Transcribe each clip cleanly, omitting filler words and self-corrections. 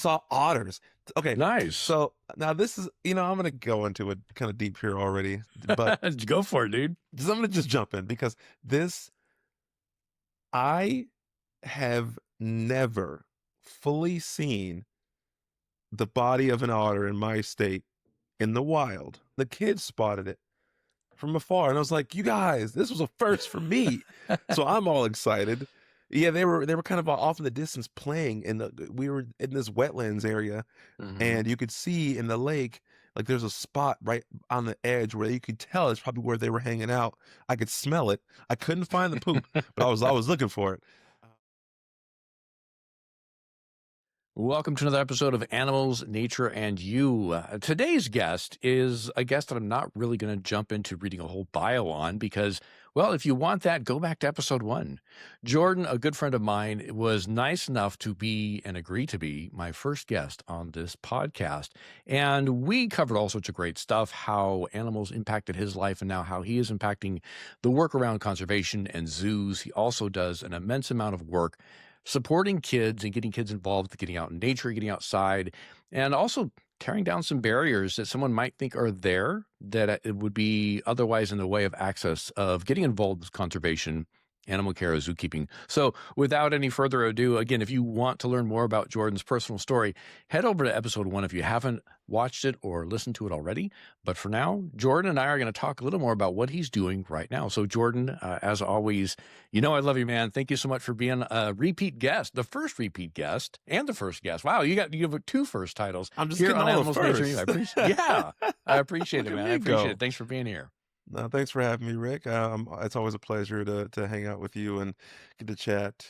saw otters. Okay, Nice. so now this is, I'm gonna go into it kind of deep here already, but Go for it, dude. I'm gonna just jump in because this I have never fully seen the body of an otter in my state in the wild. The kids spotted it from afar, and I was like, "You guys, this was a first for me." So I'm all excited. Yeah, they were kind of off in the distance playing, we were in this wetlands area, Hmm. and you could see in the lake, like there's a spot right on the edge where you could tell it's probably where they were hanging out. I could smell it. I couldn't find the poop, but I was looking for it. Welcome to another episode of Animals, Nature, and You. Today's guest is a guest that I'm not really going to jump into reading a whole bio on because, well, if you want that, go back to episode 1. Jordan, a good friend of mine, was nice enough to be and agree to be my first guest on this podcast. And we covered all sorts of great stuff, how animals impacted his life and now how he is impacting the work around conservation and zoos. He also does an immense amount of work supporting kids and getting kids involved with getting out in nature, getting outside, and also tearing down some barriers that someone might think are there that it would be otherwise in the way of access of getting involved with conservation, animal care, or zookeeping. So without any further ado, again, if you want to learn more about Jordan's personal story, head over to episode 1 if you haven't watched it or listened to it already. But for now, Jordan and I are going to talk a little more about what he's doing right now. So Jordan, as always, I love you, man. Thank you so much for being a repeat guest, the first repeat guest and the first guest. Wow, you have 2 first titles I'm just here getting on all the Animals Nature. first. I appreciate, yeah, I appreciate it, Look at man. I me appreciate go. it. Thanks for being here. No, thanks for having me, Rick. It's always a pleasure to hang out with you and get to chat,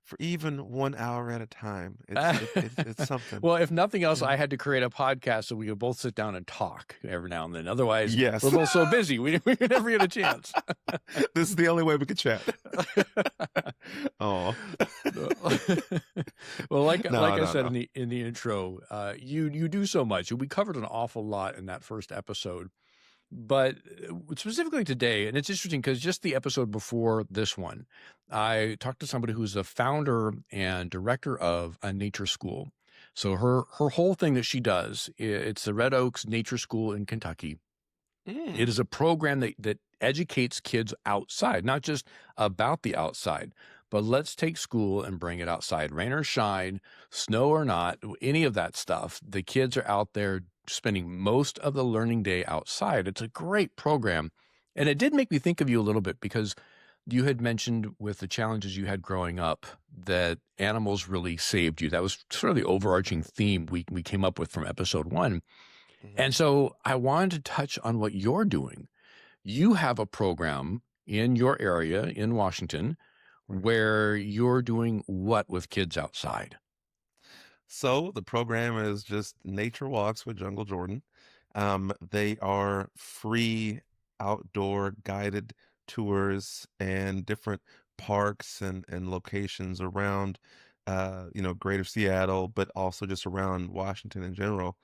for even 1 hour at a time. It's something. Well, if nothing else, Yeah. I had to create a podcast so we could both sit down and talk every now and then. Otherwise, Yes. we're both so busy, we would never get a chance. This is the only way we could chat. Oh. Well, like No, I no, said no. in the intro, you do so much. We covered an awful lot in that first episode. But specifically today, and it's interesting because just the episode before this one, I talked to somebody who's the founder and director of a nature school. So her whole thing that she does, it's the Red Oaks Nature School in Kentucky. It is a program that educates kids outside, not just about the outside, but let's take school and bring it outside. Rain or shine, snow or not, any of that stuff. The kids are out there spending most of the learning day outside. It's a great program. And it did make me think of you a little bit because you had mentioned with the challenges you had growing up that animals really saved you. That was sort of the overarching theme we came up with from episode 1. Mhm. And so I wanted to touch on what you're doing. You have a program in your area in Washington where you're doing what with kids outside? So the program is just nature walks with Jungle Jordan. They are free outdoor guided tours and different parks and locations around, greater Seattle, but also just around Washington in general,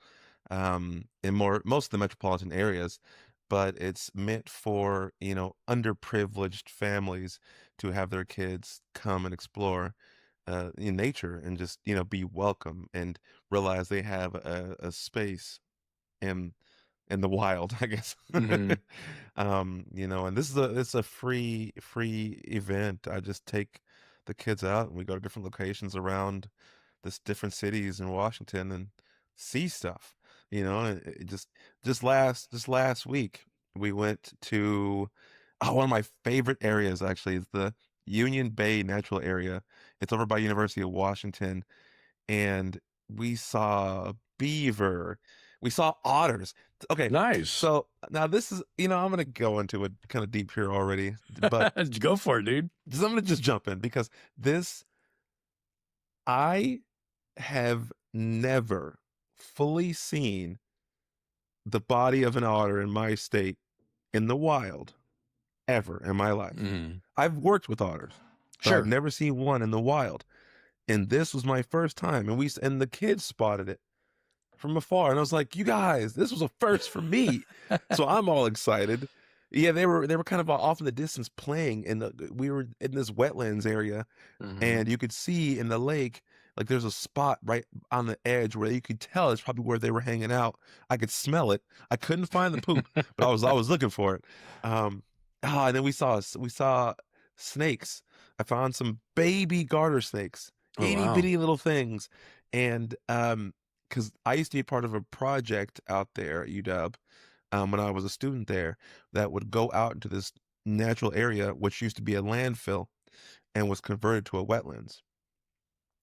in most of the metropolitan areas. But it's meant for, underprivileged families to have their kids come and explore in nature and just be welcome and realize they have a space in in the wild, I guess. Hmm. And it's a free event. I just take the kids out and we go to different locations around this different cities in Washington and see stuff. It just last week we went to one of my favorite areas actually is the Union Bay Natural Area. It's over by University of Washington, and we saw beaver. We saw otters. Okay, Nice. so now this is, I'm gonna go into it kind of deep here already, but Go for it, dude. I'm gonna just jump in because this I have never fully seen the body of an otter in my state in the wild ever in my life. Mhm. I've worked with otters, but I've Sure. never seen one in the wild. And this was my first time, and the kids spotted it from afar, and I was like, "You guys, this was a first for me." So I'm all excited. Yeah, they were kind of off in the distance playing we were in this wetlands area, Hmm. and you could see in the lake, like there's a spot right on the edge where you could tell it's probably where they were hanging out. I could smell it. I couldn't find the poop, but I was looking for it. And then we saw snakes. I found some baby garter snakes, Oh, itty wow. bitty little things. And because I used to be part of a project out there at UW, when I was a student there, that would go out into this natural area, which used to be a landfill and was converted to a wetlands.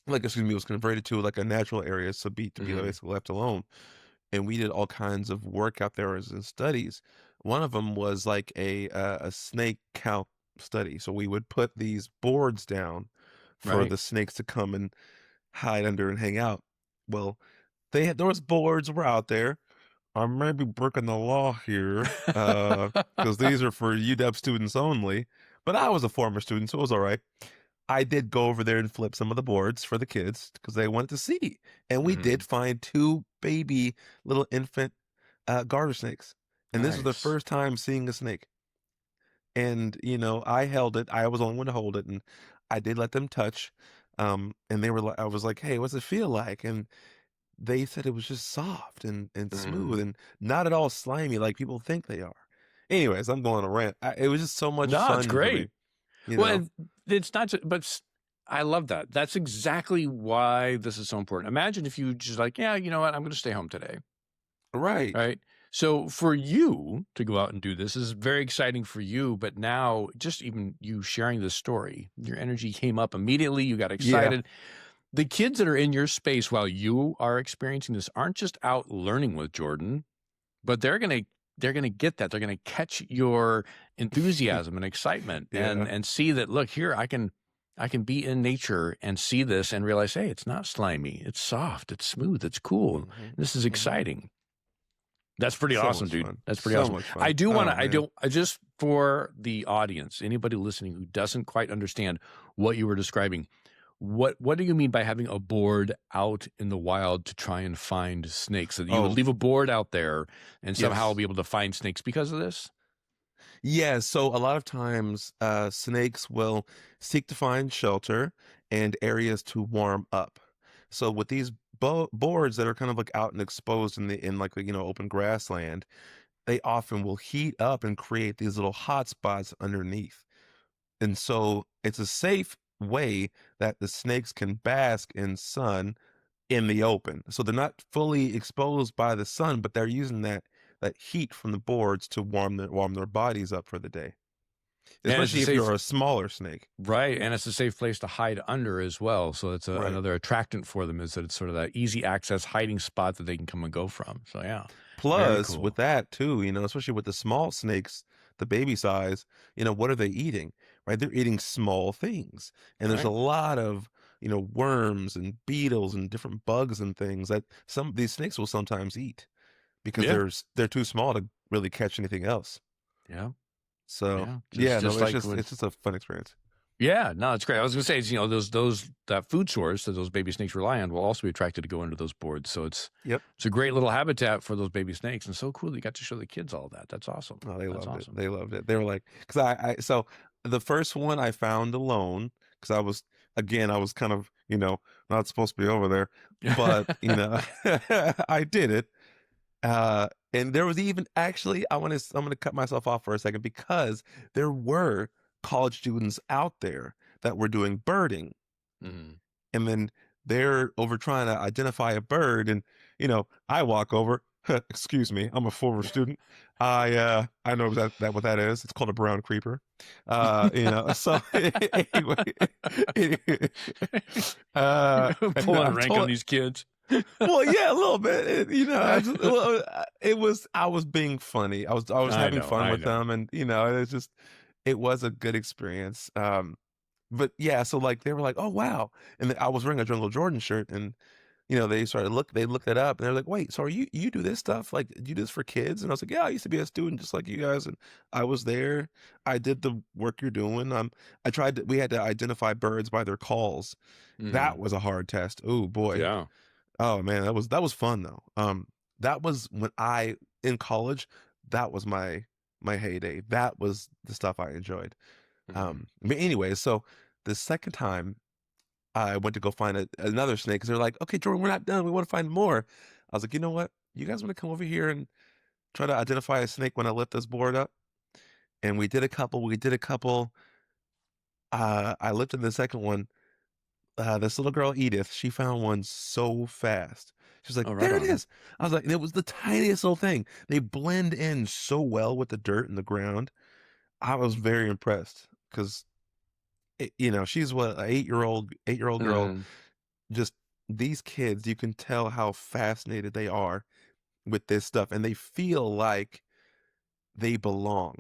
Like, excuse me, was converted to like a natural area, so to be Mhm. basically left alone. And we did all kinds of work out there as in studies. One of them was like a snake count study. So we would put these boards down for Right. the snakes to come and hide under and hang out. Well, they had those boards were out there. I may be breaking the law here, because these are for UW students only. But I was a former student, so it was all right. I did go over there and flip some of the boards for the kids because they wanted to see. And we did Mhm. find two baby little infant garter snakes. And this was the Nice. first time seeing a snake. And, I held it. I was the only one to hold it. And I did let them touch. And they were like, I was like, hey, what's it feel like? And they said it was just soft and smooth Mm. and not at all slimy like people think they are. Anyways, I'm going on a rant. It was just so much No, it's fun for me, great. you Well, know? and it's not ju but s I love that. That's exactly why this is so important. Imagine if you just like, "Yeah, you know what? I'm gonna stay home today." Right. Right? So, for you to go out and do this is very exciting for you, but now just even you sharing this story, your energy came up immediately, you got Yeah. excited. The kids that are in your space while you are experiencing this aren't just out learning with Jordan, but they're gonna get that. They're gonna catch your enthusiasm and excitement Yeah. and see that, look, here I can be in nature and see this and realize, hey, it's not slimy, it's soft, it's smooth, it's cool. Mhm. This is Mhm. exciting. That's pretty So awesome, much dude. fun. That's pretty So awesome. much I fun. do want Oh, to, I man. don't, just for the audience, anybody listening who doesn't quite understand what you were describing, what do you mean by having a board out in the wild to try and find snakes? That you would Oh, leave a board out there and somehow yes. be able to find snakes because of this? Yeah, so a lot of times, snakes will seek to find shelter and areas to warm up. So with these boards that are kind of like out and exposed in like open grassland, they often will heat up and create these little hot spots underneath. And so it's a safe way that the snakes can bask in sun in the open. So they're not fully exposed by the sun, but they're using that heat from the boards to warm their bodies up for the day. And it's a Especially if safe you're a smaller snake. right, and it's a safe place to hide under as well. So it's Right. another attractant for them is that it's sort of that easy access hiding spot that they can come and go from. So yeah, very Plus, with cool. that too, especially with the small snakes, the baby size, what are they eating? Right? They're eating small things. And there's a Right? lot of, worms and beetles and different bugs and things that some of these snakes will sometimes eat because Yeah. they're too small to really catch anything else. Yeah. So, Yeah. yeah, no, Just it's like just when it's just a fun experience. yeah, no, it's great. I was gonna say, those that food source that those baby snakes rely on will also be attracted to go into those boards. So Yep. it's a great little habitat for those baby snakes, and so cool that you got to show the kids all that. That's awesome. Oh, they That's loved it. awesome. They loved it. They were like, because so the first one I found alone, because again, I was kind of, not supposed to be over there, but, I did it. And there was even actually, I'm going to cut myself off for a second because there were college students out there that were doing birding. Mhm. And then they're over trying to identify a bird, and I walk over. Excuse me, I'm a former student. I know that what that is. It's called a brown creeper. So anyway, and Pulling I rank on told these kids. well, yeah, a little bit. I was being funny. I was I having know, fun I with know. them, and it was a good experience. But yeah, so like they were like, "Oh wow," and I was wearing a Jungle Jordan shirt, and they looked it up, and they're like, "Wait, so are you do this stuff? Like, you do this for kids?" And I was like, "Yeah, I used to be a student just like you guys, and I was there. I did the work you're doing. We had to identify birds by their calls. That Mhm. was a hard test. Oh boy. Yeah. Oh man, that was fun though. That was when in college, that was my heyday. That was the stuff I enjoyed. Mhm. But anyway, so the second time I went to go find another snake because they're like, "Okay, Jordan, we're not done. We want to find more." I was like, "You know what? You guys want to come over here and try to identify a snake when I lift this board up?" And we did a couple. We did a couple. I lifted the second one. This little girl, Edith, she found one so fast. She's like, Oh, right "There it on. is." I was like, and it was the tiniest little thing. They blend in so well with the dirt and the ground. I was very impressed because, she's what, an 8-year old girl. Mhm. Just these kids, you can tell how fascinated they are with this stuff, and they feel like they belong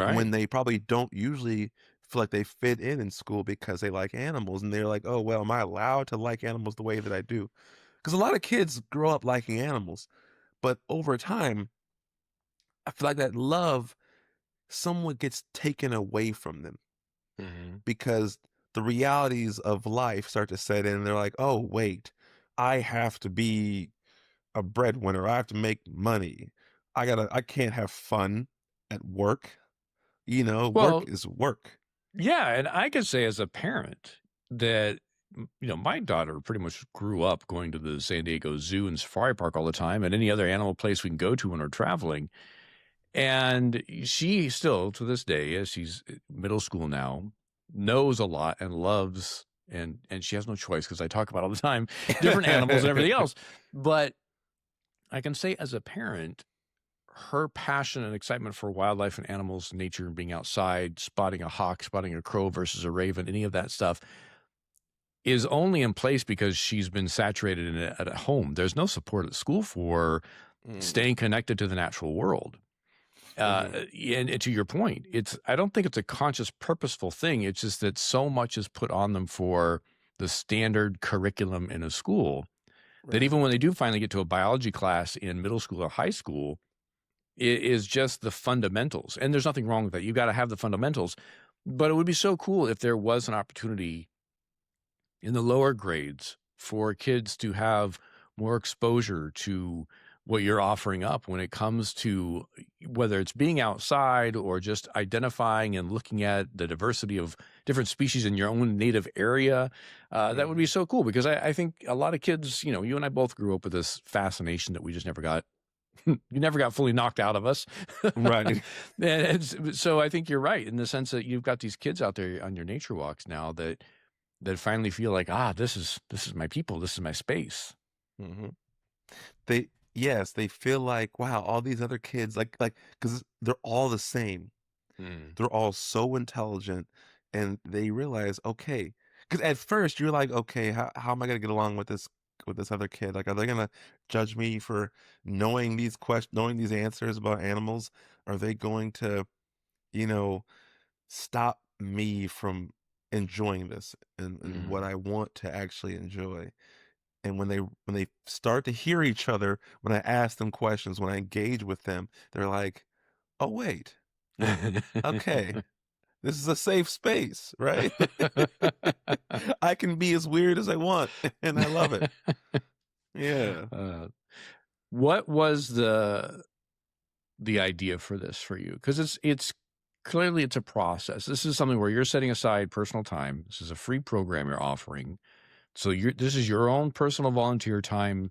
when Right. they probably don't usually feel like they fit in school because they like animals, and they're like, "Oh, well, am I allowed to like animals the way that I do?" Because a lot of kids grow up liking animals, but over time, I feel like that love somewhat gets taken away from them Mhm. because the realities of life start to set in, and they're like, "Oh, wait, I have to be a breadwinner. I have to make money. I can't have fun at work." Work Well, is work. yeah, and I could say as a parent that my daughter pretty much grew up going to the San Diego Zoo and Safari Park all the time, and any other animal place we can go to when we're traveling. And she still, to this day, as she's middle school now, knows a lot and loves, and she has no choice because I talk about all the time different animals and everything else. But I can say as a parent, her passion and excitement for wildlife and animals, nature, and being outside, spotting a hawk, spotting a crow versus a raven, any of that stuff is only in place because she's been saturated in it at home. There's no support at school for Mm, staying connected to the natural world. mhm, And to your point, I don't think it's a conscious, purposeful thing. It's just that so much is put on them for the standard curriculum in a school that right. even when they do finally get to a biology class in middle school or high school, it is just the fundamentals. And there's nothing wrong with that. You got to have the fundamentals. But it would be so cool if there was an opportunity in the lower grades for kids to have more exposure to what you're offering up when it comes to whether it's being outside or just identifying and looking at the diversity of different species in your own native area. That would be Mhm. so cool because I think a lot of kids, you and I both grew up with this fascination that we just never got. You never got fully knocked out of us. Right. So I think you're right in the sense that you've got these kids out there on your nature walks now that finally feel like, this is my people, this is my space. Mhm. They yes, they feel like, wow, all these other kids because 'cause they're all the same. Mm, They're all so intelligent, and they realize, okay, because at first you're like, "Okay, how am I gonna get along with this other kid? Like, are they gonna judge me for knowing these answers about animals? Are they going to, you know, stop me from enjoying this and what mhm. I want to actually enjoy?" And when they start to hear each other, when I ask them questions, when I engage with them, they're like, "Oh, wait, okay, this is a safe space, right? I can be as weird as I want, and I love it." Yeah. Uh, what was the idea for this for you? Because it's clearly it's a process. This is something where you're setting aside personal time. This is a free program you're offering. So this is your own personal volunteer time.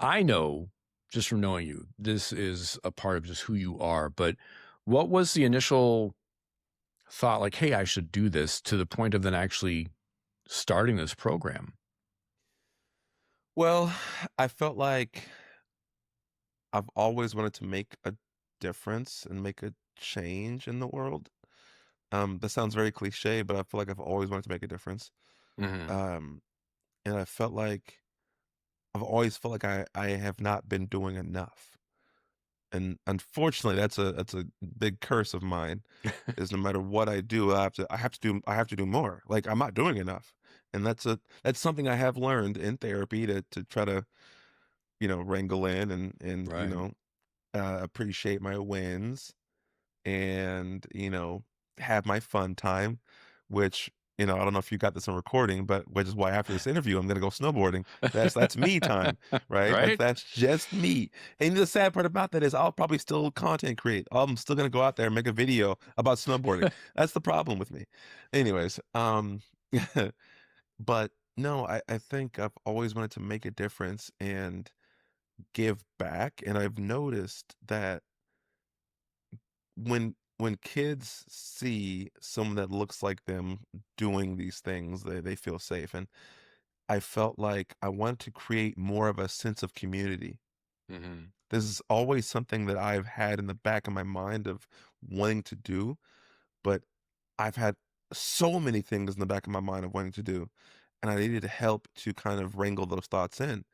I know just from knowing you, this is a part of just who you are. But what was the initial thought like, hey, I should do this to the point of then actually starting this program? Well, I felt like I've always wanted to make a difference and make a change in the world. That sounds very cliche, but I feel like I've always wanted to make a difference. Mhm. Um, and I felt like I've always felt like I have not been doing enough. And unfortunately, that's a big curse of mine, is no matter what I do, I have to do more. Like, I'm not doing enough. And that's something I have learned in therapy to try to, wrangle in and Right. appreciate my wins and, have my fun time, which, I don't know if you got this on recording, but which is why after this interview, I'm gonna go snowboarding. That's me time, right? That's Right? that's just me. And the sad part about that is I'll probably still content create. I'm still gonna go out there and make a video about snowboarding. That's the problem with me. Anyways, but No, I think I've always wanted to make a difference and give back, and I've noticed that when kids see someone that looks like them doing these things, they feel safe. And I felt like I wanted to create more of a sense of community. Hmm. This is always something that I've had in the back of my mind of wanting to do, but I've had so many things in the back of my mind of wanting to do, and I needed help to kind of wrangle those thoughts in.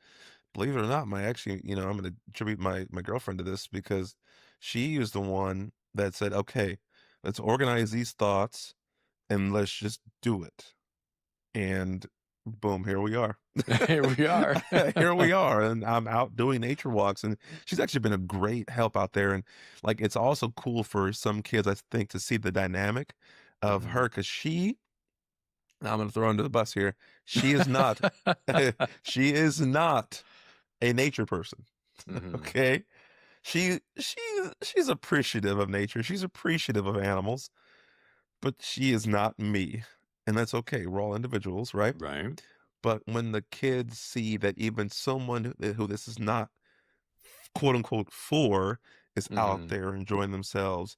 Believe it or not, my actually, I'm going to attribute my girlfriend to this because she is the one that said, "Okay, let's organize these thoughts and let's just do it." And boom, here we are. Here we are. Here we are, and I'm out doing nature walks, and she's actually been a great help out there. And like, it's also cool for some kids, I think, to see the dynamic of Hmm. her because I'm going to throw her under the bus here. She is not, she is not a nature person. Hmm. Okay, she's appreciative of nature. She's appreciative of animals, but she is not me, and that's okay. We're all individuals, right? Right. But when the kids see that even someone who this is not quote unquote for is out Hmm. there enjoying themselves,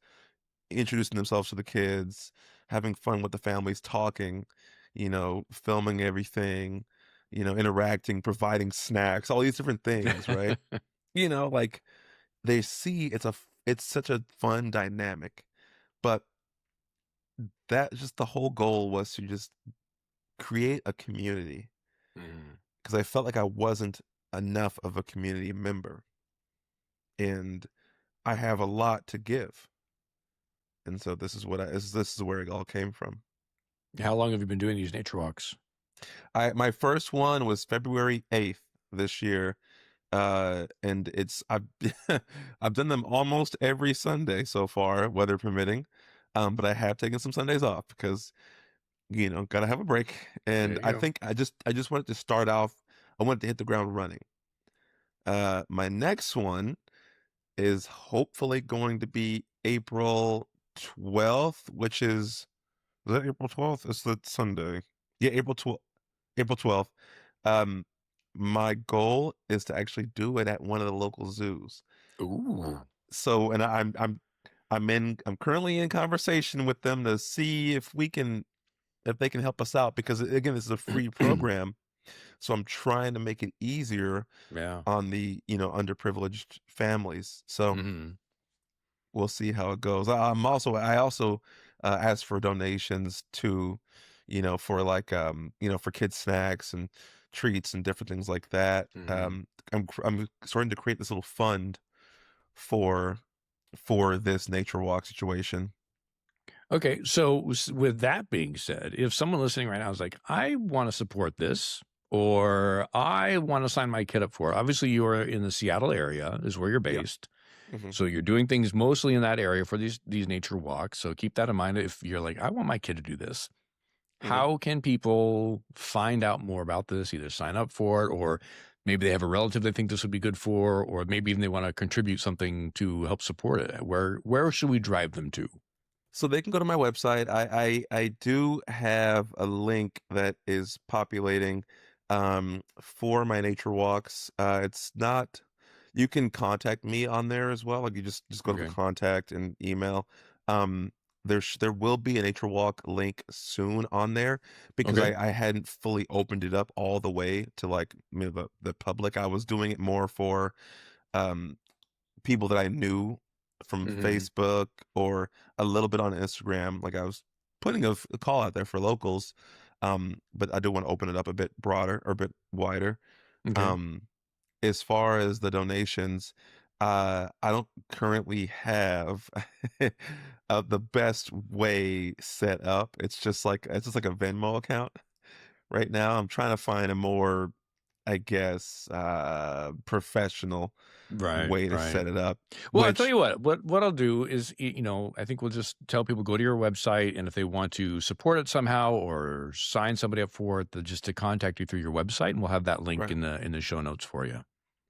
introducing themselves to the kids, having fun with the families, talking, filming everything, interacting, providing snacks, all these different things, right? Like they see it's such a fun dynamic. But that just the whole goal was to just create a community Hmm. because I felt like I wasn't enough of a community member and I have a lot to give. And so this is where it all came from. How long have you been doing these nature walks? My first one was February 8th this year. And I've I've done them almost every Sunday so far, weather permitting. But I have taken some Sundays off because, gotta have a break. There And you I go. think I just wanted to start off, I wanted to hit the ground running. My next one is hopefully going to be April 12th, which is that April 12th? It's the Sunday. Yeah, April 12th. Um, my goal is to actually do it at one of the local zoos. Ooh. So, and I'm currently in conversation with them to see if they can help us out because again, this is a free program. So I'm trying to make it easier Yeah. on the, underprivileged families. So Hmm. we'll see how it goes. I also asked for donations to, for like for kids snacks and treats and different things like that. Hmm. I'm starting to create this little fund for this nature walk situation. Okay, so with that being said, if someone listening right now is like, I want to support this, or I want to sign my kid up for it. Obviously, you are in the Seattle area, is where you're Yeah. based. Hmm. So you're doing things mostly in that area for these nature walks. So keep that in mind if you're like, I want my kid to do this. Hmm. How can people find out more about this? Either sign up for it, or maybe they have a relative they think this would be good for, or maybe even they want to contribute something to help support it. Where should we drive them to? So they can go to my website. I do have a link that is populating for my nature walks. It's not you can contact me on there as well. Like you just go to the Okay. contact and email. Um there will be a nature walk link soon on there because Okay. I hadn't fully opened it up all the way to like the public. I was doing it more for um people that I knew from Hmm. Facebook or a little bit on Instagram. Like I was putting a call out there for locals, but I do want to open it up a bit broader or a bit wider. Okay. Um, as far as the donations, I don't currently have the best way set up. It's just like a Venmo account right now. I'm trying to find a more, I guess, professional Right, way to right. set it up, Well, I'll tell which you what I'll do is, I think we'll just tell people go to your website, and if they want to support it somehow or sign somebody up for it, just to contact you through your website, and we'll have that link right. in the show notes for you.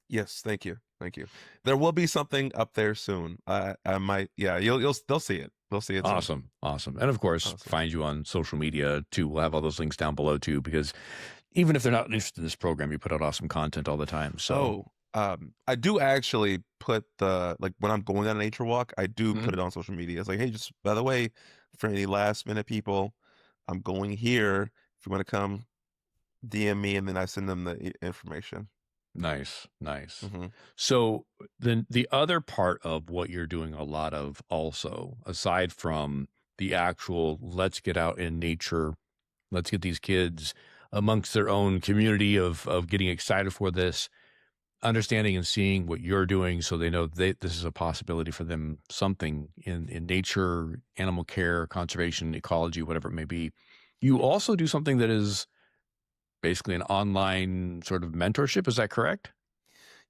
Yes, thank you. Thank you. There will be something up there soon. I might, yeah, they'll see it. They'll see it soon. Awesome, awesome, and of course, Awesome. find you on social media too. We'll have all those links down below too, because Even if they're not interested in this program, you put out awesome content all the time. So, Oh, I do actually put the like when I'm going on a nature walk, I do put mhm, it on social media. It's like, hey, just by the way, for any last minute people, I'm going here. If you want to come, DM me, and then I send them the information. nice, nice. Hmm. So then the other part of what you're doing a lot of also, aside from the actual let's get out in nature, let's get these kids amongst their own community of getting excited for this, understanding and seeing what you're doing so they know this is a possibility for them, something in nature, animal care, conservation, ecology, whatever it may be. You also do something that is basically an online sort of mentorship. Is that correct?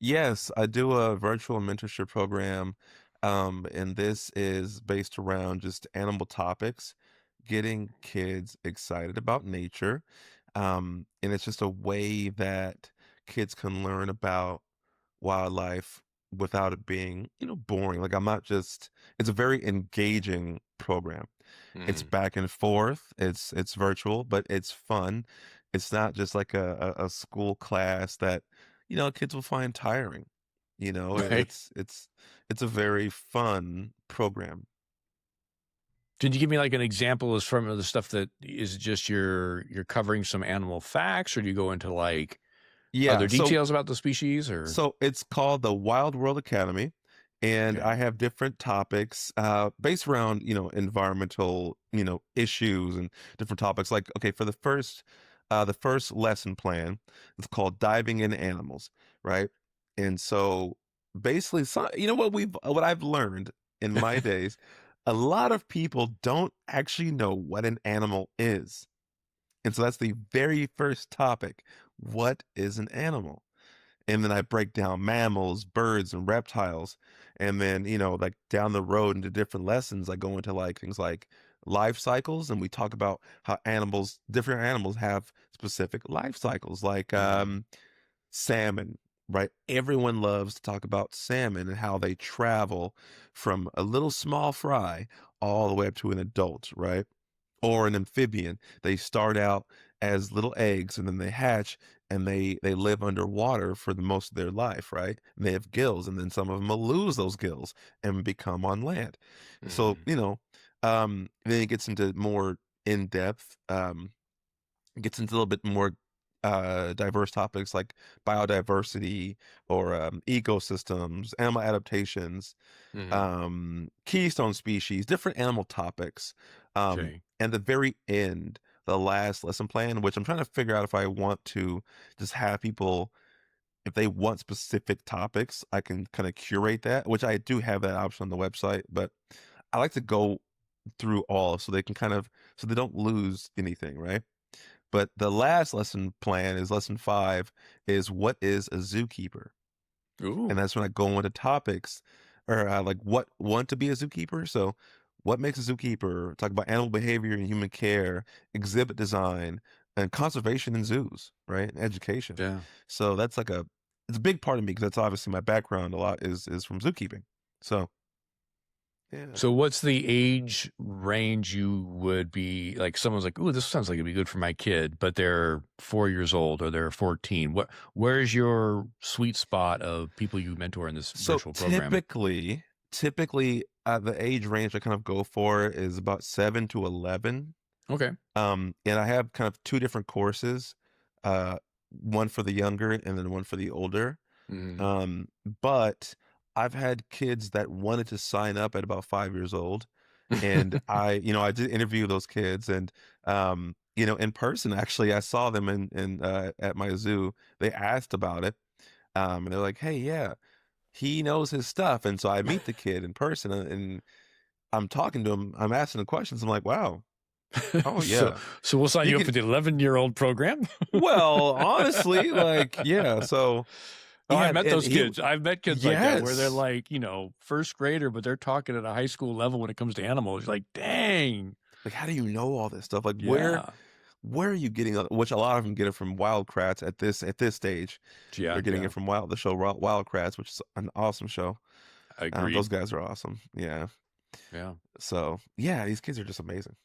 Yes, I do a virtual mentorship program, and this is based around just animal topics, getting kids excited about nature. And it's just a way that kids can learn about wildlife without it being, boring. Like I'm not just, it's a very engaging program. It's Mm. back and forth. It's virtual, but it's fun. It's not just like a school class that, kids will find tiring. Right. It's a very fun program. Can you give me like an example as from the stuff that is just you're covering some animal facts, or do you go into like Yeah, other so details about the species or So it's called the Wild World Academy, and okay. I have different topics based around, environmental, issues and different topics. Like, okay, for the first lesson plan, it's called Diving in Animals, right? And so basically, what I've learned in my days, a lot of people don't actually know what an animal is. And so that's the very first topic. What is an animal? And then I break down mammals, birds, and reptiles. And then, like down the road into different lessons, I go into like things like life cycles, and we talk about how different animals have specific life cycles, like Mhm. salmon, right? Everyone loves to talk about salmon and how they travel from a little small fry all the way up to an adult, right? Or an amphibian. They start out as little eggs and then they hatch and they live underwater for the most of their life, right? And they have gills, and then some of them will lose those gills and become on land. So, Mhm. then it gets into more in depth, gets into a little bit more diverse topics like biodiversity or ecosystems, animal adaptations, Mhm. keystone species, different animal topics. Okay. And the very end, the last lesson plan, which I'm trying to figure out if I want to just have people, if they want specific topics, I can kind of curate that, which I do have that option on the website, but I like to go through all so they can so they don't lose anything, right? But the last lesson plan is lesson 5 is what is a zookeeper? And Ooh. that's when I go into topics or like what want to be a zookeeper. So, what makes a zookeeper? Talk about animal behavior and human care, exhibit design, and conservation in zoos, right? And education. Yeah. So that's it's a big part of me because that's obviously my background. A lot is from zookeeping. So yeah. So what's the age range you would be like someone's like, "Ooh, this sounds like it'd be good for my kid," but they're 4 years old or they're 14. Where's your sweet spot of people you mentor in this So virtual program? typically, the age range I kind of go for is about 7 to 11. Okay. And I have kind of 2 different courses, uh, one for the younger and then one for the older. Mhm. Um, but I've had kids that wanted to sign up at about 5 years old, and I did interview those kids and, in person, actually, I saw them at my zoo. They asked about it, and they're like, "Hey, yeah, he knows his stuff." And so I meet the kid in person, and I'm talking to him, I'm asking the questions, I'm like, "Wow, oh, So yeah." so we'll sign You you up for could the 11-year-old program? Well, honestly, like, yeah, so Oh, I've yeah, met and those he kids. I've met kids like that where they're yes. like, first grader, but they're talking at a high school level when it comes to animals. You're like, "Dang." Like, how do you know all this stuff? Like, Yeah. where are you getting which a lot of them get it from Wildcrats at this stage. Yeah, They're getting it yeah. from the show Wildcrats, which is an awesome show. Those Agreed. guys are awesome. Yeah. Yeah. So, yeah, these kids are just amazing.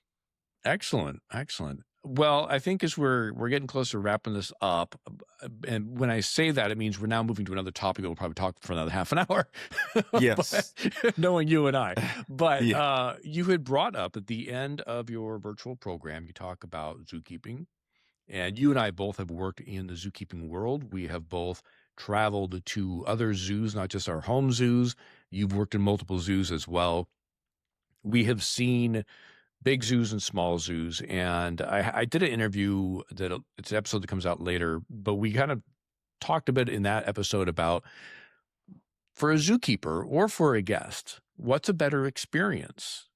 Excellent, excellent. Well, I think as we're getting close to wrapping this up, and when I say that, it means we're now moving to another topic that we'll probably talk for another half an hour, but Yes. knowing you and I. But Yeah. you had brought up at the end of your virtual program, you talk about zookeeping, and you and I both have worked in the zookeeping world. We have both traveled to other zoos, not just our home zoos. You've worked in multiple zoos as well. We have seen big zoos and small zoos. And I did an interview that it's an episode that comes out later, but we kind of talked a bit in that episode about for a zookeeper or for a guest, what's a better experience?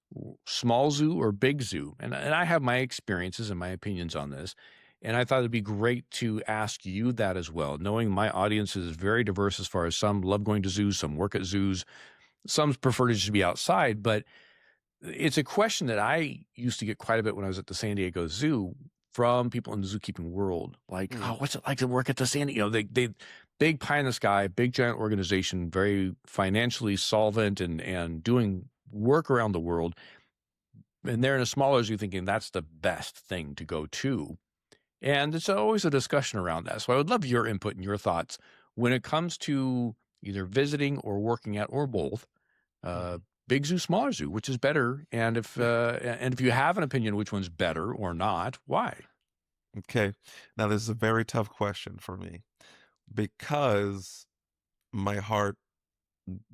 Small zoo or big zoo? And I have my experiences and my opinions on this. And I thought it'd be great to ask you that as well, knowing my audience is very diverse as far as some love going to zoos, some work at zoos, some prefer to just be outside. But it's a question that I used to get quite a bit when I was at the San Diego Zoo from people in the zookeeping world. Like, oh, Mm. what's it like to work at the San Diego? They big pie in the sky, big giant organization, very financially solvent and doing work around the world. And they're in a smaller zoo thinking that's the best thing to go to. And it's always a discussion around that. So I would love your input and your thoughts when it comes to either visiting or working at or both uh, Mhm. big zoo, smaller zoo, which is better? And if you have an opinion, which one's better or not, why? Okay. Now, this is a very tough question for me because my heart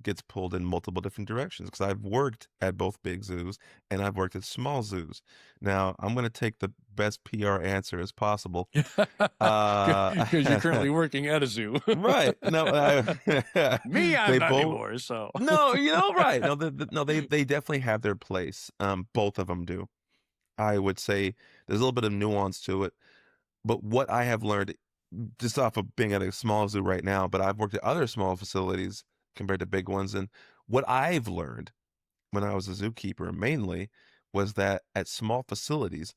gets pulled in multiple different directions because I've worked at both big zoos and I've worked at small zoos. Now, I'm going to take the best PR answer as possible. Because you're Uh, currently working at a zoo. right. No, Me, I'm they not both. anymore. So No, right. No, no, they definitely have their place. Both of them do. I would say there's a little bit of nuance to it, but what I have learned just off of being at a small zoo right now, but I've worked at other small facilities compared to big ones, and what I've learned when I was a zookeeper mainly was that at small facilities,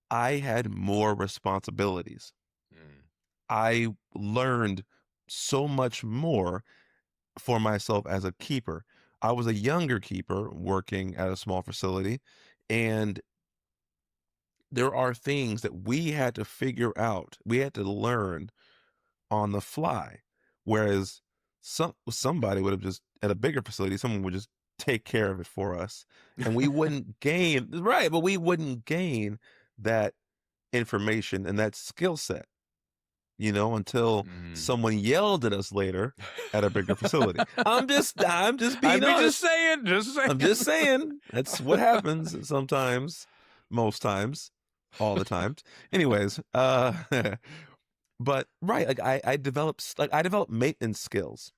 I had more responsibilities. Mm, I learned so much more for myself as a keeper. I was a younger keeper working at a small facility, and there are things that we had to figure out. We had to learn on the fly. Whereas somebody would have just at a bigger facility, someone would just take care of it for us. And we wouldn't gain right, but we wouldn't gain that information and that skill set, until mm. someone yelled at us later at a bigger facility. I'm just I'm being just honest. saying, just I'm saying. just saying that's what happens sometimes, most times, all the times. Anyways, but right, like I developed maintenance skills,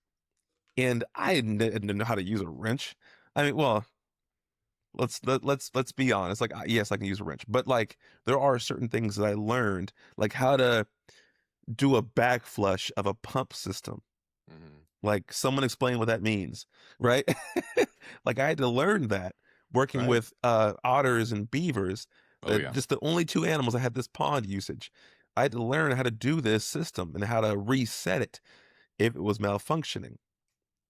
and didn't know how to use a wrench. I mean, well, let's be honest. Like, yes, I can use a wrench, but like there are certain things that I learned, like how to do a back flush of a pump system. Mhm. Like someone explain what that means, right? Like I had to learn that working Right. with otters and beavers, Oh yeah. just the only two animals that had this pond usage. I had to learn how to do this system and how to reset it if it was malfunctioning,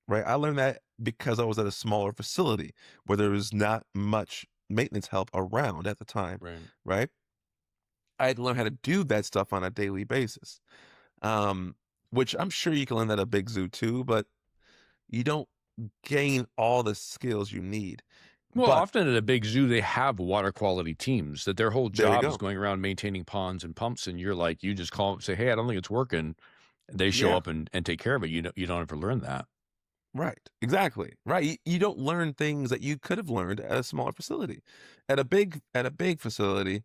right? I learned that because I was at a smaller facility where there was not much maintenance help around at the time, Right. right? I had to learn how to do that stuff on a daily basis. Um, which I'm sure you can learn that at a big zoo too, but you don't gain all the skills you need. Well, But often at a big zoo, they have water quality teams that their whole there you job is go. going around maintaining ponds and pumps. And you're like, you just call them, say, hey, I don't think it's working. And they show Yeah, up and take care of it. You don't ever learn that. right. Exactly. Right. You don't learn things that you could have learned at a smaller facility. At a big facility,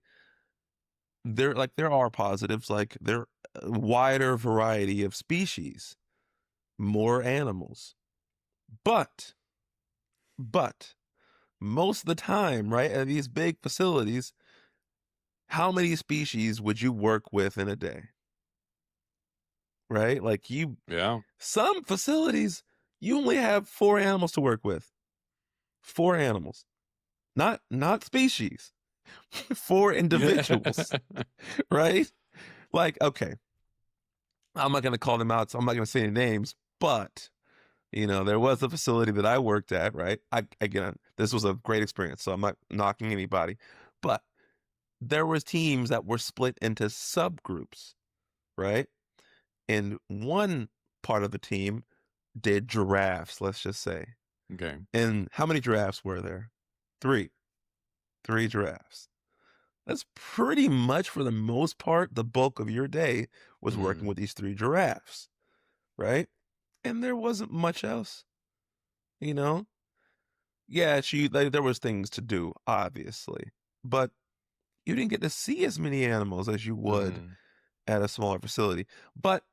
there are positives, like there a wider variety of species, more animals. But but most of the time, right, at these big facilities, how many species would you work with in a day? Right? Like Yeah. some facilities, you only have 4 animals to work with. 4 animals. Not species. 4 individuals, right? Like, okay, I'm not gonna call them out, so I'm not gonna say any names, but, there was a facility that I worked at, right? Again, this was a great experience, so I'm not knocking anybody, but there was teams that were split into subgroups, right? And one part of the team did giraffes, let's just say. Okay. And how many giraffes were there? Three. Three giraffes. That's pretty much, for the most part, the bulk of your day was working Mhm. with these three giraffes, right? And there wasn't much else, you know? Yeah, there was things to do, obviously, but you didn't get to see as many animals as you would Mhm. at a smaller facility. But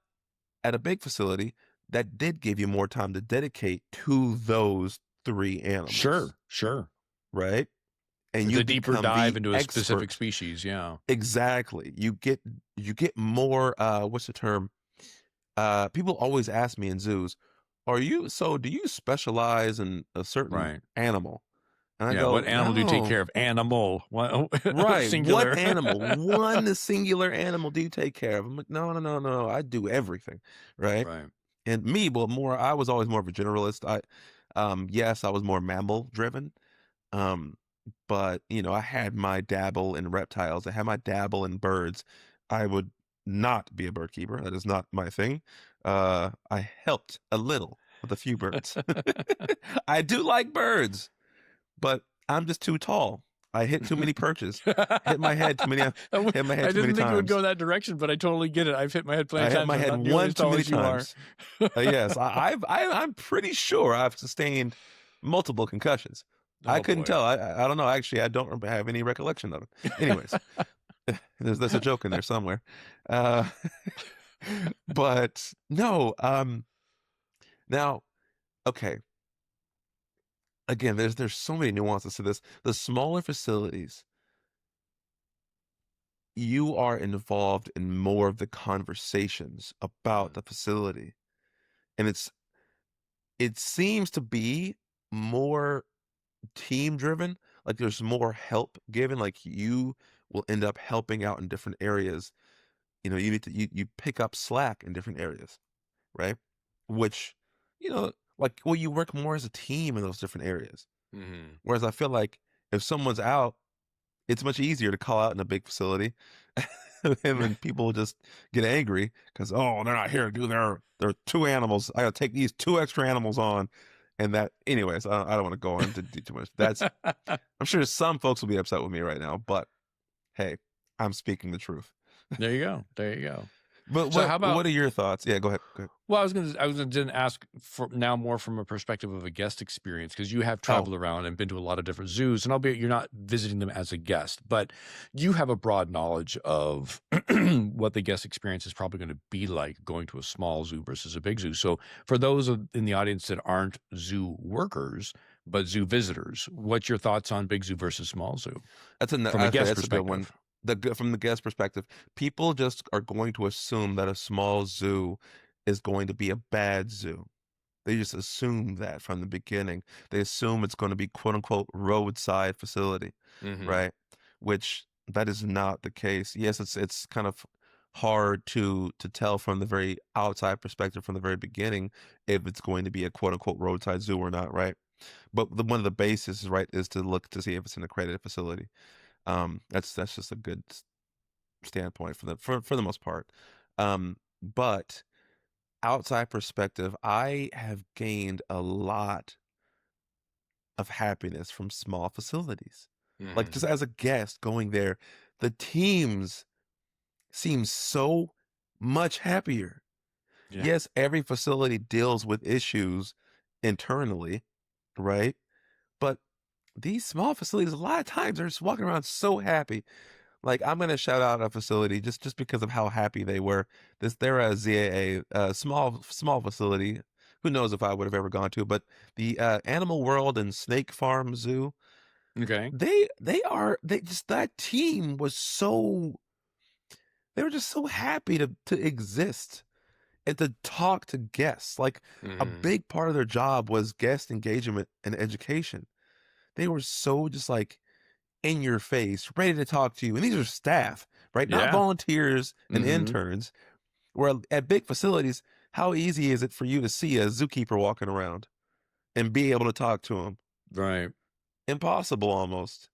at a big facility, that did give you more time to dedicate to those three animals, Sure, sure. right? And It's you a deeper become dive the into a specific expert. species, yeah. Exactly. You get more, what's the term? People always ask me in zoos, do you specialize in a certain Right. animal? And I Yeah, go, what animal do you take no. care of? Animal. What Right. What singular. animal? One singular animal do you take care of? I'm like, no, no, no, no. I do everything. Right. Right. And me, well, I was always more of a generalist. Yes, I was more mammal driven. Um, but I had my dabble in reptiles. I had my dabble in birds. I would not be a bird keeper. That is not my thing. I helped a little with a few birds. I do like birds, but I'm just too tall. I hit too many perches. Hit my head too many. Hit my head I too many didn't think it would go times. that direction, but I totally get it. I've hit my head plenty I of hit times, my and I'm head not nearly one as too tall many as you are. times. Yes, I'm pretty sure I've sustained multiple concussions. I Oh couldn't boy. tell. I don't know. Actually, I don't have any recollection of it. Anyways, there's a joke in there somewhere. Uh, but no. Now, okay. Again, there's so many nuances to this. The smaller facilities, you are involved in more of the conversations about Mhm. the facility, and it seems to be more team driven. Like there's more help given. Like you will end up helping out in different areas. You need to you pick up slack in different areas, right? Which, like, well, you work more as a team in those different areas. Mhm. Whereas I feel like if someone's out, it's much easier to call out in a big facility. And then people just get angry because, oh, they're not here to do their two animals. I gotta take these two extra animals on. And that, anyways, I don't want to go into too much. I'm sure some folks will be upset with me right now, but hey, I'm speaking the truth. There you go. There you go. But So what how what about are your thoughts? Yeah, go ahead. Go ahead. well, I was gonna ask for now more from a perspective of a guest experience because you have Oh, traveled around and been to a lot of different zoos, and albeit you're not visiting them as a guest, but you have a broad knowledge of what the guest experience is probably going to be like going to a small zoo versus a big zoo. So, for those in the audience that aren't zoo workers but zoo visitors, what's your thoughts on big zoo versus small zoo from a okay. guest That's a good one. perspective? From the guest perspective, people just are going to assume that a small zoo is going to be a bad zoo. They just assume that from the beginning. They assume it's going to be quote unquote roadside facility, Hmm. right? Which that is not the case. Yes, it's kind of hard to tell from the very outside perspective from the very beginning if it's going to be a quote unquote roadside zoo or not, right? But one of the bases, right, is to look to see if it's an accredited facility. That's just a good standpoint for the most part. But outside perspective, I have gained a lot of happiness from small facilities. Like Hmm. just as a guest going there, the teams seem so much happier. Yeah. Yes, every facility deals with issues internally, right? But these small facilities, a lot of times they're just walking around so happy. Like, I'm gonna shout out a facility just because of how happy they were. They're a ZAA, small facility. Who knows if I would have ever gone to, but the Animal World and Snake Farm Zoo, Okay. they just that team was they were just so happy to exist and to talk to guests. Like a Hmm. big part of their job was guest engagement and education. They were so just like in your face, ready to talk to you. And these are staff, right? Not Yeah. volunteers and Hmm. interns. Where at big facilities, how easy is it for you to see a zookeeper walking around and be able to talk to him? Right. Impossible almost.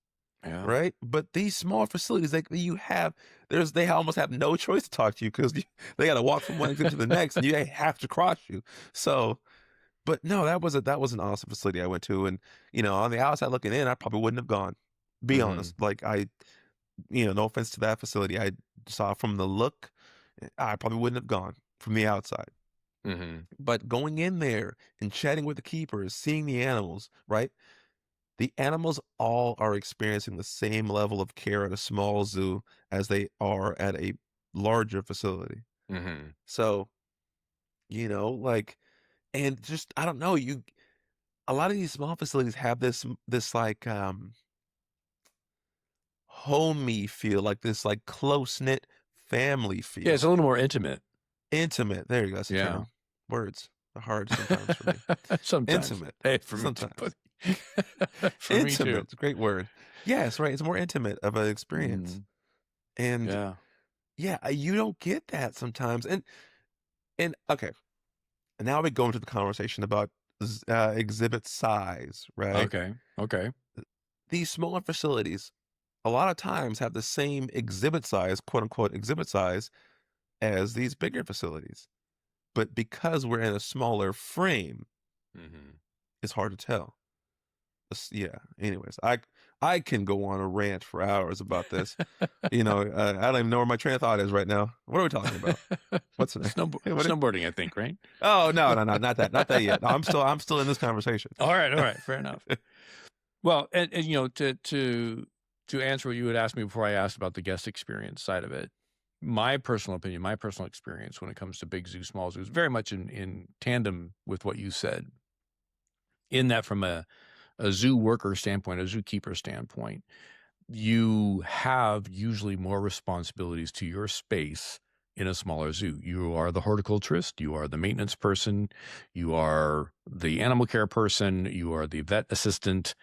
Yeah. right? But these small facilities, like you have, they almost have no choice to talk to you because they got to walk from one exhibit to the next, and they have to cross you. So, but no, that was an awesome facility I went to, and on the outside looking in, I probably wouldn't have gone. Be Hmm. honest, like no offense to that facility, I saw from the look, I probably wouldn't have gone from the outside. Hmm. But going in there and chatting with the keepers, seeing the animals, right? The animals all are experiencing the same level of care at a small zoo as they are at a larger facility. Hmm. So, like, and just, I don't know, a lot of these small facilities have this like, homey feel, like this, like, close-knit family Yeah, it's feel. a little more intimate. Intimate, there you go, that's the Yeah. term. Words are hard sometimes for me. Sometimes. Intimate, Hey, for me too, sometimes. buddy. For me Intimate, too. it's a great word. Yes, right, it's more intimate of an experience, Mhm. and Yeah. yeah, you don't get that sometimes, and okay, and now we go into the conversation about exhibit size, right? Okay. Okay. These smaller facilities a lot of times have the same exhibit size, quote unquote exhibit size, as these bigger facilities. But because we're in a smaller frame, Mhm. it's hard to tell. Yeah. Anyways, I can go on a rant for hours about this. I don't even know where my train of thought is right now. What are we talking about? What's the name? What? Snowboarding, I think, right? Oh no, no, no, not that yet. No, I'm still in this conversation. All right, fair enough. Well, and to answer what you had asked me before I asked about the guest experience side of it, my personal opinion, my personal experience when it comes to big zoo, small zoos, very much in tandem with what you said. In that, from a zoo worker standpoint, a zookeeper standpoint, you have usually more responsibilities to your space in a smaller zoo. You are the horticulturist, you are the maintenance person, you are the animal care person, you are the vet assistant,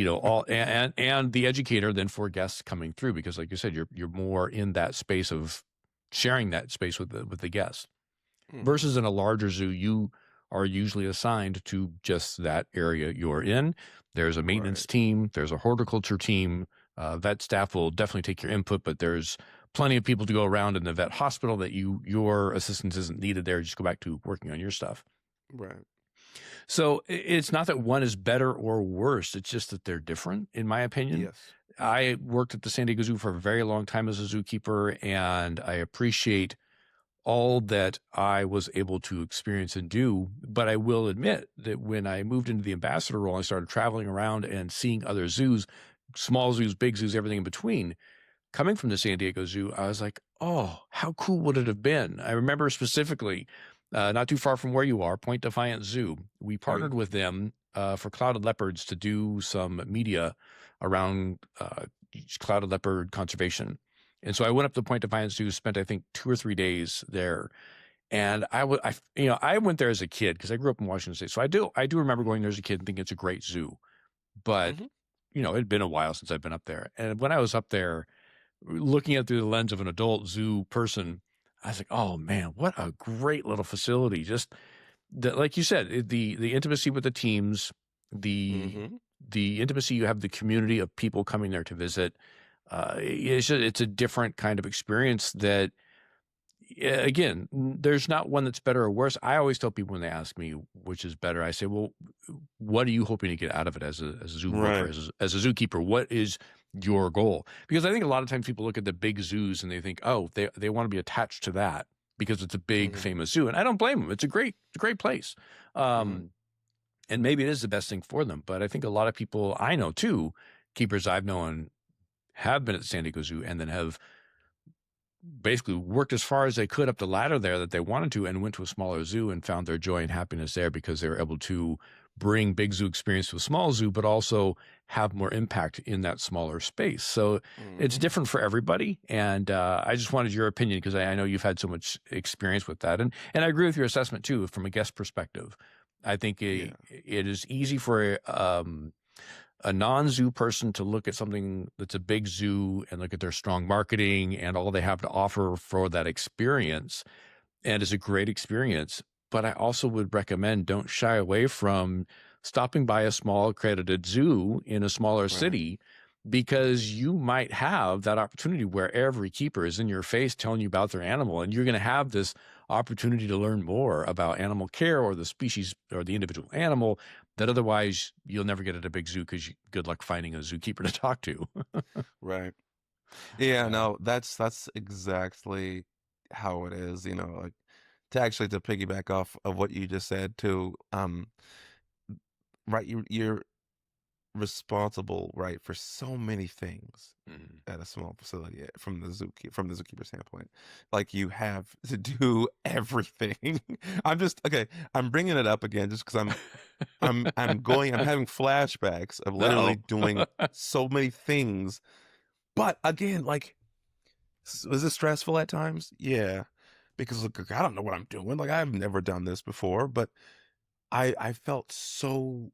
all and the educator then for guests coming through because like you said, you're more in that space of sharing that space with the guests. Hmm. Versus in a larger zoo, you are usually assigned to just that area you're in. There's a maintenance Right. team, there's a horticulture team. Vet staff will definitely take your input, but there's plenty of people to go around in the vet hospital that your assistance isn't needed there. Just go back to working on your stuff. Right. So it's not that one is better or worse. It's just that they're different, in my opinion. Yes. I worked at the San Diego Zoo for a very long time as a zookeeper, and I appreciate all that I was able to experience and do. But I will admit that when I moved into the ambassador role, I started traveling around and seeing other zoos, small zoos, big zoos, everything in between. Coming from the San Diego Zoo, I was like, oh, how cool would it have been? I remember specifically, not too far from where you are, Point Defiance Zoo. We Mm. partnered with them for clouded leopards to do some media around clouded leopard conservation. And so I went up to Point Defiance Zoo, spent I think 2 or 3 days there, and I went there as a kid because I grew up in Washington State, so I do remember going there as a kid and thinking it's a great zoo, but Mhm. it had been a while since I've been up there, and when I was up there looking at it through the lens of an adult zoo person, I was like, oh man, what a great little facility! Just like you said, the intimacy with the teams, the Mhm. the intimacy you have, the community of people coming there to visit. It's a different kind of experience that again, there's not one that's better or worse. I always tell people when they ask me which is better, I say, well, what are you hoping to get out of it as a zoo worker, Right. as a zookeeper? What is your goal? Because I think a lot of times people look at the big zoos and they think, oh, they want to be attached to that because it's a big Mhm. famous zoo. And I don't blame them. It's a great place. Mhm. And maybe it is the best thing for them. But I think a lot of people I know too, keepers I've known have been at the San Diego Zoo and then have basically worked as far as they could up the ladder there that they wanted to and went to a smaller zoo and found their joy and happiness there because they were able to bring big zoo experience to a small zoo, but also have more impact in that smaller space. So it's Mhm. different for everybody. And I just wanted your opinion because I know you've had so much experience with that. And I agree with your assessment too, from a guest perspective. I think Yeah. it is easy for a non-zoo person to look at something that's a big zoo and look at their strong marketing and all they have to offer for that experience. And it's a great experience. But I also would recommend don't shy away from stopping by a small accredited zoo in a smaller Right. city because you might have that opportunity where every keeper is in your face telling you about their animal, and you're going to have this opportunity to learn more about animal care or the species or the individual animal that otherwise you'll never get at a big zoo because good luck finding a zookeeper to talk to. Right. Yeah, Yeah. no, that's exactly how it is, like to piggyback off of what you just said too, right, you're responsible, right, for so many things Mhm. at a small facility from the zookeeper standpoint. Like you have to do everything. Okay, I'm bringing it up again just because I'm having flashbacks of literally Uh-oh. doing so many things. But again, like, was it stressful at times? Yeah. Because look, I don't know what I'm doing. Like I've never done this before, but I felt so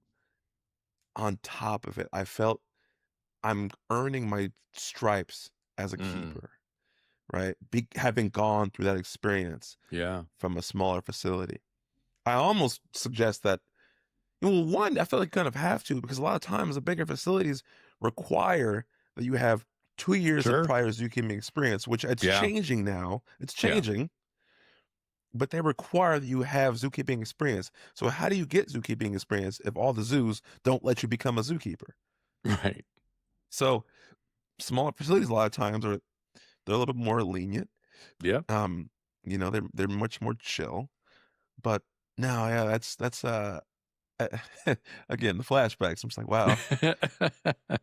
on top of it. I felt I'm earning my stripes as a Mhm. keeper, right? Having gone through that experience Yeah. from a smaller facility. I almost suggest that, well, one, I feel like you kind of have to because a lot of times the bigger facilities require that you have 2 years of Sure. prior zookeeping experience, which it's Yeah. changing now. It's Yeah. changing, but they require that you have zookeeping experience. So how do you get zookeeping experience if all the zoos don't let you become a zookeeper? Right. So smaller facilities a lot of times they're a little bit more lenient. Yeah. Um, they're much more chill. But no, yeah, that's again the flashbacks. I'm just like, wow,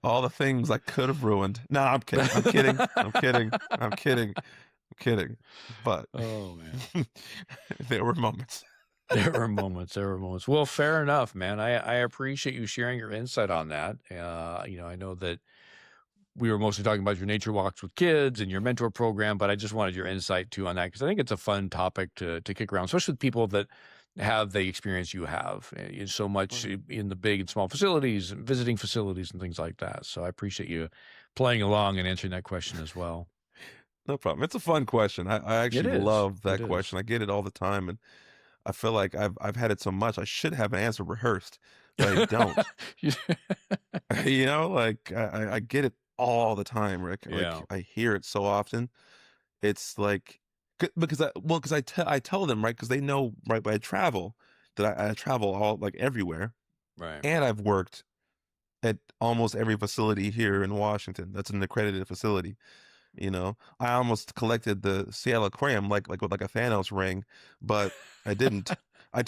all the things I could have ruined. No, I'm kidding. I'm kidding. I'm kidding. I'm kidding. I'm kidding. But Oh, man. there were moments. There were moments. There were moments. Well, fair enough, man. I appreciate you sharing your insight on that. I know that we were mostly talking about your nature walks with kids and your mentor program, but I just wanted your insight too on that because I think it's a fun topic to kick around, especially with people that have the experience you have so much Right. in the big and small facilities and visiting facilities and things like that. So I appreciate you playing along and answering that question as well. No problem. It's a fun question. I It actually is. love It that is. question. I get it all the time, and I feel like I've had it so much. I should have an answer rehearsed, but I don't. Like I get it all the time, Rick. Like Yeah. I hear it so often. It's like because I tell them, right, because they know, right, but I travel that I travel all like everywhere, Right. and I've worked at almost every facility here in Washington that's an accredited facility. I almost collected the Seattle Aquarium like with like a Thanos ring, but I didn't. I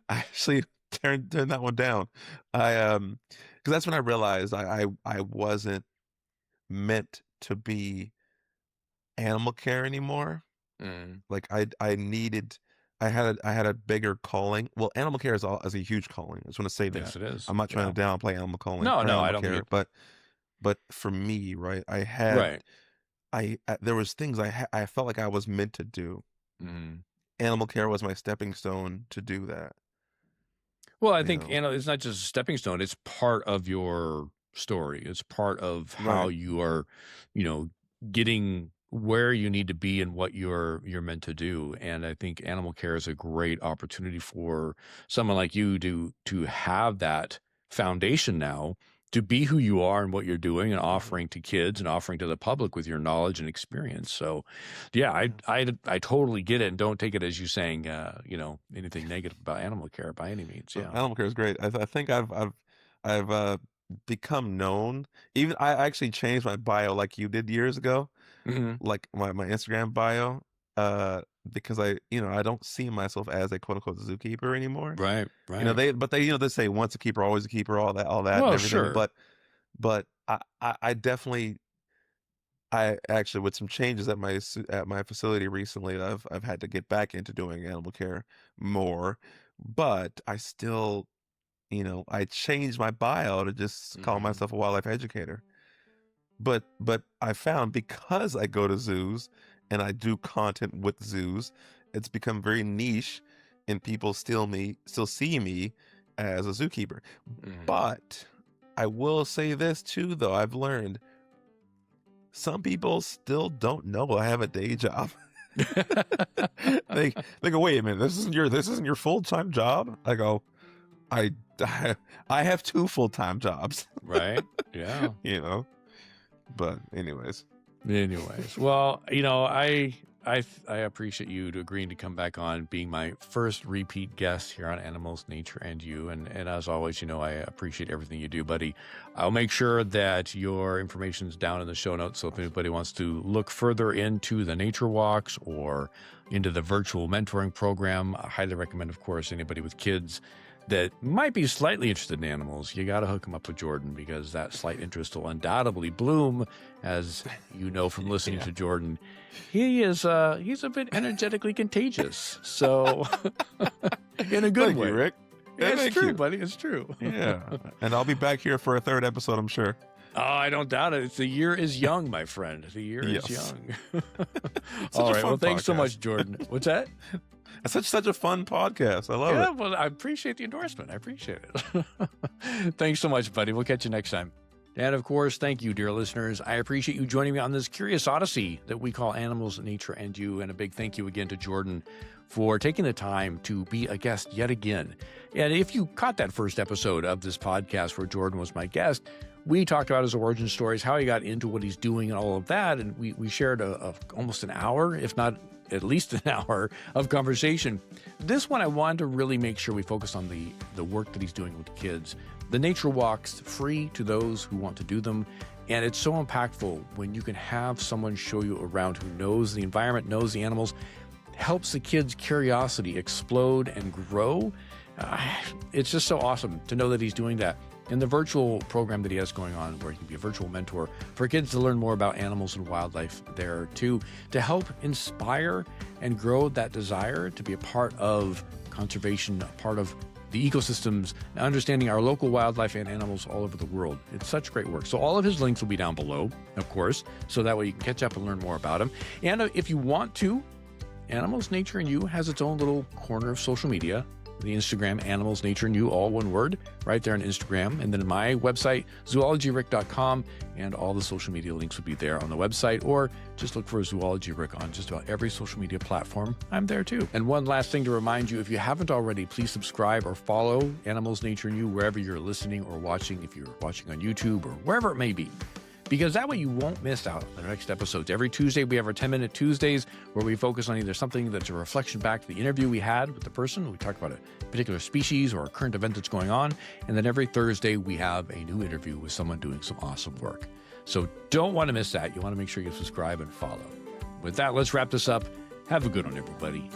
actually turned that one down. Because that's when I realized I wasn't meant to be animal care anymore. Mm. Like I needed, I had a bigger calling. Well, animal care is a huge calling. I just want to say Yes, that. it is. I'm not trying Yeah. to downplay animal calling No, or no, I animal don't think care, it. but for me, right, Right. there was things I felt like I was meant to do. Mhm. Animal care was my stepping stone to do that, Well, I you think, know? it's not just a stepping stone, it's part of your story. It's part of how Right. you are, you know, getting where you need to be and what you're meant to do. And I think animal care is a great opportunity for someone like you to have that foundation now to be who you are and what you're doing and Mhm. offering to kids and offering to the public with your knowledge and experience. So, yeah, Yeah. I totally get it and don't take it as you saying, anything negative about animal care by any means. So Yeah. animal care is great. I think I've become known. Even I actually changed my bio like you did years ago, Mhm. like my Instagram bio, because I don't see myself as a quote unquote zookeeper anymore. Right, right. They say once a keeper, always a keeper, all that and Well, everything. sure. But I definitely I actually with some changes at at my facility recently, I've had to get back into doing animal care more, but I still, I changed my bio to just call Mhm. myself a wildlife educator. But I found because I go to zoos and I do content with zoos, it's become very niche and people still see me as a zookeeper. Mhm. But I will say this too though, I've learned some people still don't know I have a day job. They go, "Wait a minute, this isn't your full-time job?" I go, I I have two full-time jobs, Right? Yeah. you know. But anyways, Anyways, well, I appreciate you to agreeing to come back on, being my first repeat guest here on Animals, Nature, and You. And as always, I appreciate everything you do, buddy. I'll make sure that your information's down in the show notes. So if anybody wants to look further into the nature walks or into the virtual mentoring program, I highly recommend, of course, anybody with kids that might be slightly interested in animals, you got to hook them up with Jordan, because that slight interest will undoubtedly bloom, as you know from listening yeah. to Jordan. He's a bit energetically contagious, so in a good Thank way. you, Rick. Yeah, It's thank true, you. buddy. It's true. Yeah, and I'll be back here for a third episode, I'm sure. Oh, I don't doubt it. The year is young, my friend. The year Yes. is young. Such All a right. fun Well, thanks so podcast. much, Jordan. What's that? It's such a fun podcast. I love Yeah, it. well, I appreciate the endorsement. I appreciate it. Thanks so much, buddy. We'll catch you next time. And of course, thank you, dear listeners. I appreciate you joining me on this curious odyssey that we call Animals, Nature, and You. And a big thank you again to Jordan for taking the time to be a guest yet again. And if you caught that first episode of this podcast where Jordan was my guest, we talked about his origin stories, how he got into what he's doing and all of that. And we shared almost an hour, if not at least an hour of conversation. This one, I wanted to really make sure we focus on the work that he's doing with kids. The nature walks, free to those who want to do them. And it's so impactful when you can have someone show you around who knows the environment, knows the animals, helps the kids' curiosity explode and grow. It's just so awesome to know that he's doing that. And the virtual program that he has going on, where he can be a virtual mentor for kids to learn more about animals and wildlife there too, to help inspire and grow that desire to be a part of conservation, a part of the ecosystems, understanding our local wildlife and animals all over the world. It's such great work. So all of his links will be down below, of course, so that way you can catch up and learn more about him. And if you want to, Animals, Nature, and You has its own little corner of social media. The Instagram, Animals, Nature, and You, all one word, right there on Instagram. And then my website, zoologyrick.com, and all the social media links will be there on the website, or just look for Zoology Rick on just about every social media platform. I'm there too. And one last thing to remind you, if you haven't already, please subscribe or follow Animals, Nature, and You wherever you're listening or watching, if you're watching on YouTube or wherever it may be. Because that way you won't miss out on the next episodes. Every Tuesday, we have our 10-minute Tuesdays where we focus on either something that's a reflection back to the interview we had with the person. We talk about a particular species or a current event that's going on. And then every Thursday, we have a new interview with someone doing some awesome work. So don't want to miss that. You want to make sure you subscribe and follow. With that, let's wrap this up. Have a good one, everybody.